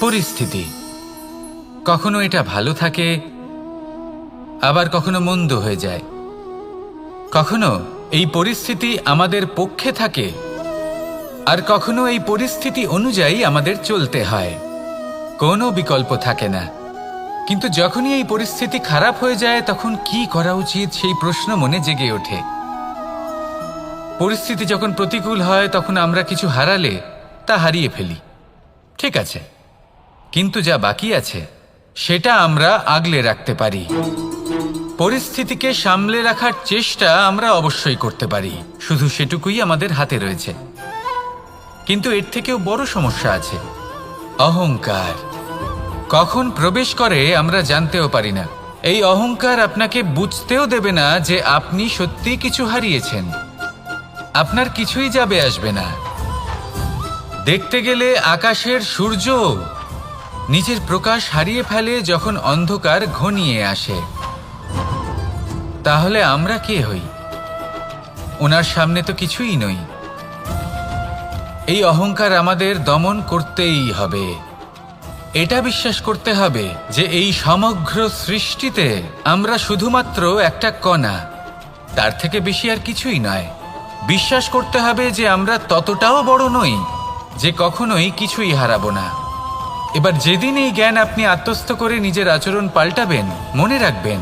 পরিস্থিতি, কখনো এটা ভালো থাকে, আবার কখনো মন্দ হয়ে যায়। কখনো এই পরিস্থিতি আমাদের পক্ষে থাকে, আর কখনো এই পরিস্থিতি অনুযায়ী আমাদের চলতে হয়। কোনো বিকল্প থাকে না। কিন্তু যখনই এই পরিস্থিতি খারাপ হয়ে যায়, তখন কি করা উচিত সেই প্রশ্ন মনে জেগে ওঠে। পরিস্থিতি যখন প্রতিকূল হয়, তখন আমরা কিছু হারালে তা হারিয়ে ফেলি, ঠিক আছে, কিন্তু যা বাকি আছে সেটা আমরা আগলে রাখতে পারি। পরিস্থিতিকে সামলে রাখার চেষ্টা আমরা অবশ্যই করতে পারি, শুধু সেটুকুই আমাদের হাতে রয়েছে। কিন্তু এর থেকেও বড় সমস্যা আছে, অহংকার। কখন প্রবেশ করে আমরা জানতেও পারি না। এই অহংকার আপনাকে বুঝতেও দেবে না যে আপনি সত্যি কিছু হারিয়েছেন। আপনার কিছুই যাবে আসবে না। দেখতে গেলে আকাশের সূর্য নিজের প্রকাশ হারিয়ে ফেলে যখন অন্ধকার ঘনিয়ে আসে। তাহলে আমরা কে হই? ওনার সামনে তো কিছুই নই। এই অহংকার আমাদের দমন করতেই হবে। এটা বিশ্বাস করতে হবে যে এই সমগ্র সৃষ্টিতে আমরা শুধুমাত্র একটা কণা, তার থেকে বেশি আর কিছুই নয়। বিশ্বাস করতে হবে যে আমরা ততটাও বড় নই যে কখনোই কিছুই হারাবো না। এবার যেদিন এই জ্ঞান আপনি আত্মস্থ করে নিজের আচরণ পাল্টাবেন, মনে রাখবেন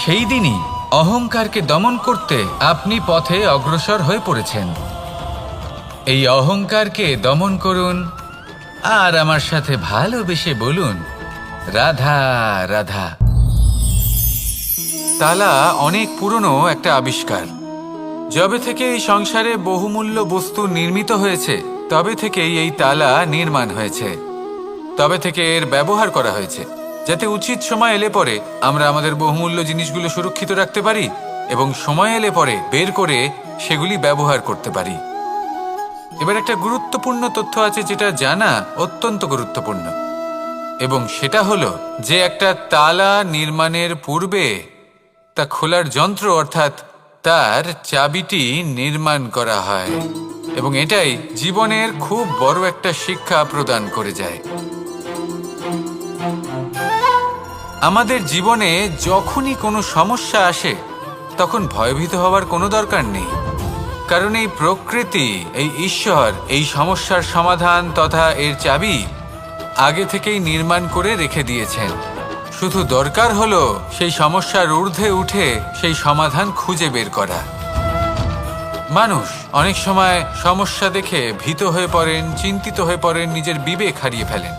সেই দিনই অহংকারকে দমন করতে আপনি পথে অগ্রসর হয়ে পড়েছেন। এই অহংকারকে দমন করুন আর আমার সাথে ভালোবেসে বলুন, রাধা রাধা। তালা অনেক পুরনো একটা আবিষ্কার। যবে থেকে এই সংসারে বহুমূল্য বস্তু নির্মিত হয়েছে, তবে থেকেই এই তালা নির্মাণ হয়েছে। তবে থেকে এর ব্যবহার করা হয়েছে, যাতে উচিত সময় এলে পরে আমরা আমাদের বহুমূল্য জিনিসগুলো সুরক্ষিত রাখতে পারি এবং সময় এলে পরে বের করে সেগুলি ব্যবহার করতে পারি। এবার একটা গুরুত্বপূর্ণ তথ্য আছে যেটা জানা অত্যন্ত গুরুত্বপূর্ণ, এবং সেটা হলো যে একটা তালা নির্মাণের পূর্বে তা খোলার যন্ত্র অর্থাৎ তার চাবিটি নির্মাণ করা হয়, এবং এটাই জীবনের খুব বড় একটা শিক্ষা প্রদান করে যায়। আমাদের জীবনে যখনই কোনো সমস্যা আসে, তখন ভয়ভীত হওয়ার কোনো দরকার নেই, কারণ এই প্রকৃতি, এই ঈশ্বর এই সমস্যার সমাধান তথা এর চাবি আগে থেকেই নির্মাণ করে রেখে দিয়েছেন। শুধু দরকার হলো সেই সমস্যার ঊর্ধ্বে উঠে সেই সমাধান খুঁজে বের করা। মানুষ অনেক সময় সমস্যা দেখে ভীত হয়ে পড়েন, চিন্তিত হয়ে পড়েন, নিজের বিবেক হারিয়ে ফেলেন।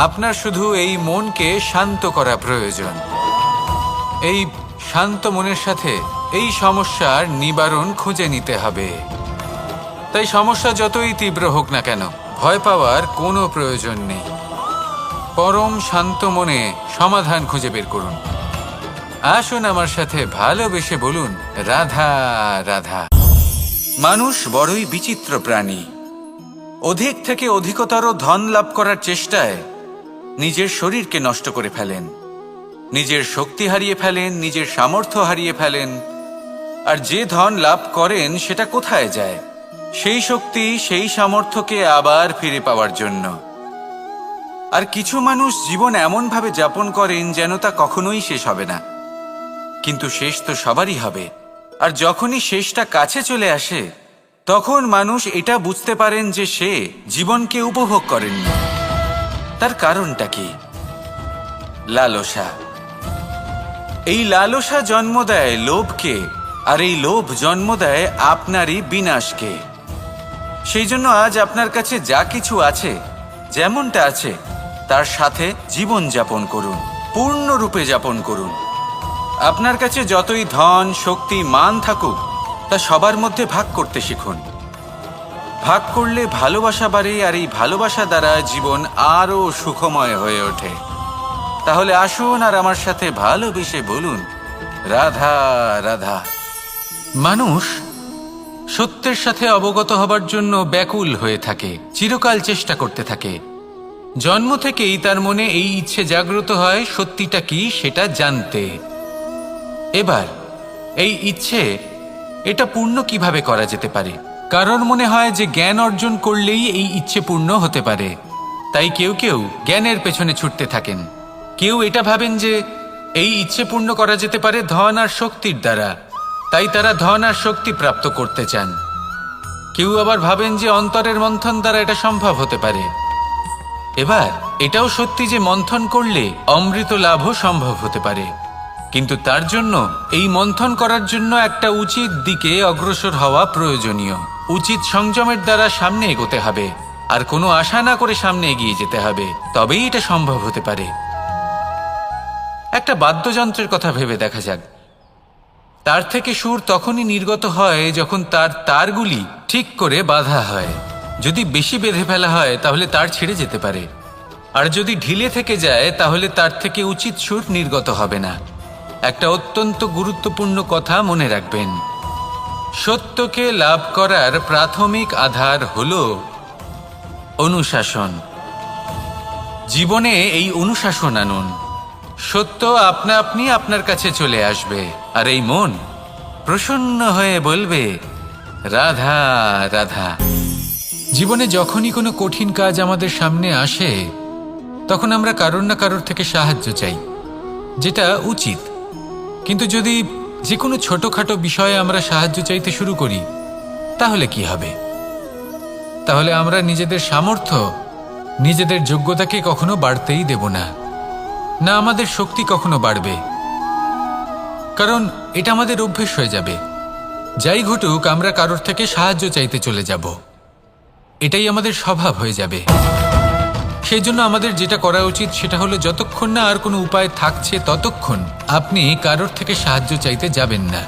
আপনার শুধু এই মনকে শান্ত করা প্রয়োজন। এই শান্ত মনের সাথে এই সমস্যার নিবারণ খুঁজে নিতে হবে। তাই সমস্যা যতই তীব্র হোক না কেন, ভয় পাওয়ার কোনো প্রয়োজন নেই। পরম শান্ত মনে সমাধান খুঁজে বের করুন। আসুন আমার সাথে ভালোবেসে বলুন, রাধা রাধা। মানুষ বড়ই বিচিত্র প্রাণী। অধিক থেকে অধিকতর ধন লাভ করার চেষ্টায় নিজের শরীরকে নষ্ট করে ফেলেন, নিজের শক্তি হারিয়ে ফেলেন, নিজের সামর্থ্য হারিয়ে ফেলেন। আর যে ধন লাভ করেন সেটা কোথায় যায়? সেই শক্তি, সেই সামর্থ্যকে আবার ফিরে পাওয়ার জন্য। আর কিছু মানুষ জীবন এমনভাবে যাপন করেন যেন তা কখনোই শেষ হবে না, কিন্তু শেষ তো সবারই হবে। আর যখনই শেষটা কাছে চলে আসে, তখন মানুষ এটা বুঝতে পারেন যে সে জীবনকে উপভোগ করেননি। তার কারণটা কি? লালসা। এই লালসা জন্ম দেয় লোভকে, আর এই লোভ জন্ম দেয় আপনারই বিনাশকে। সেই জন্য আজ আপনার কাছে যা কিছু আছে, যেমনটা আছে তার সাথে জীবন যাপন করুন, পূর্ণরূপে যাপন করুন। আপনার কাছে যতই ধন, শক্তি, মান থাকুক, তা সবার মধ্যে ভাগ করতে শিখুন। ভাগ করলে ভালোবাসা বাড়ে, আর এই ভালোবাসা দ্বারা জীবন আরও সুখময় হয়ে ওঠে। তাহলে আসুন আর আমার সাথে ভালোবেসে বলুন, রাধা রাধা। মানুষ সত্যের সাথে অবগত হবার জন্য ব্যাকুল হয়ে থাকে, চিরকাল চেষ্টা করতে থাকে। জন্ম থেকেই তার মনে এই ইচ্ছে জাগ্রত হয় সত্যিটা কি সেটা জানতে। এবার এই ইচ্ছে এটা পূর্ণ কিভাবে করা যেতে পারে? কারণ মনে হয় যে জ্ঞান অর্জন করলেই এই ইচ্ছে পূর্ণ হতে পারে। তাই কেউ কেউ জ্ঞানের পেছনে ছুটতে থাকেন। কেউ এটা ভাবেন যে এই ইচ্ছে পূর্ণ করা যেতে পারে ধন আর শক্তির দ্বারা, তাই তারা ধন আর শক্তি প্রাপ্ত করতে চান। কেউ আবার ভাবেন যে অন্তরের মন্থন দ্বারা এটা সম্ভব হতে পারে। এবার এটাও সত্যি যে মন্থন করলে অমৃত লাভও সম্ভব হতে পারে, কিন্তু তার জন্য এই মন্থন করার জন্য একটা উচিত দিকে অগ্রসর হওয়া প্রয়োজনীয়। উচিত সংযমের দ্বারা সামনে এগোতে হবে, আর কোনো আশা না করে সামনে এগিয়ে যেতে হবে, তবেই এটা সম্ভব হতে পারে। একটা বাদ্যযন্ত্রের কথা ভেবে দেখা যাক। তার থেকে সুর তখনই নির্গত হয় যখন তার তারগুলি ঠিক করে বাঁধা হয়। যদি বেশি বেঁধে ফেলা হয় তাহলে তার ছিঁড়ে যেতে পারে, আর যদি ঢিলে থেকে যায় তাহলে তার থেকে উচিত সুর নির্গত হবে না। একটা অত্যন্ত গুরুত্বপূর্ণ কথা মনে রাখবেন, সত্যকে লাভ করার প্রাথমিক আধার হল অনুশাসন। জীবনে এই অনুশাসন আনুন, সত্য আপনা আপনি আপনার কাছে চলে আসবে, আর এই মন প্রসন্ন হয়ে বলবে রাধা রাধা। জীবনে যখনই কোনো কঠিন কাজ আমাদের সামনে আসে তখন আমরা কারোর না কারোর থেকে সাহায্য চাই, যেটা উচিত। কিন্তু যদি যে কোনো ছোটখাটো বিষয়ে আমরা সাহায্য চাইতে শুরু করি তাহলে কি হবে? তাহলে আমরা নিজেদের সামর্থ্য, নিজেদের যোগ্যতাকে কখনো বাড়তেই দেব না, না আমাদের শক্তি কখনো বাড়বে, কারণ এটা আমাদের অভ্যেস হয়ে যাবে। যাই ঘটুক আমরা কারোর থেকে সাহায্য চাইতে চলে যাব, এটাই আমাদের স্বভাব হয়ে যাবে। সেই জন্য আমাদের যেটা করা উচিত সেটা হলো যতক্ষণ না আর কোনো উপায় থাকছে ততক্ষণ আপনি কারোর থেকে সাহায্য চাইতে যাবেন না।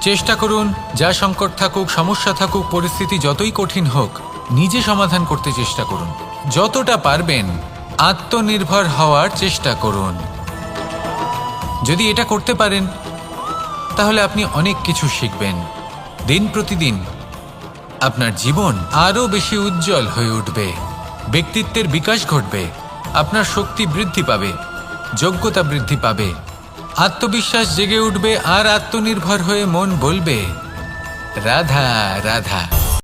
চেষ্টা করুন, যা সংকট থাকুক, সমস্যা থাকুক, পরিস্থিতি যতই কঠিন হোক, নিজে সমাধান করতে চেষ্টা করুন। যতটা পারবেন আত্মনির্ভর হওয়ার চেষ্টা করুন। যদি এটা করতে পারেন তাহলে আপনি অনেক কিছু শিখবেন। দিন প্রতিদিন আপনার জীবন আরও বেশি উজ্জ্বল হয়ে উঠবে, ব্যক্তিত্বের বিকাশ ঘটবে, আপনার শক্তি বৃদ্ধি পাবে, যোগ্যতা বৃদ্ধি পাবে, আত্মবিশ্বাস জেগে উঠবে, আর আত্মনির্ভর হয়ে মন বলবে রাধা রাধা।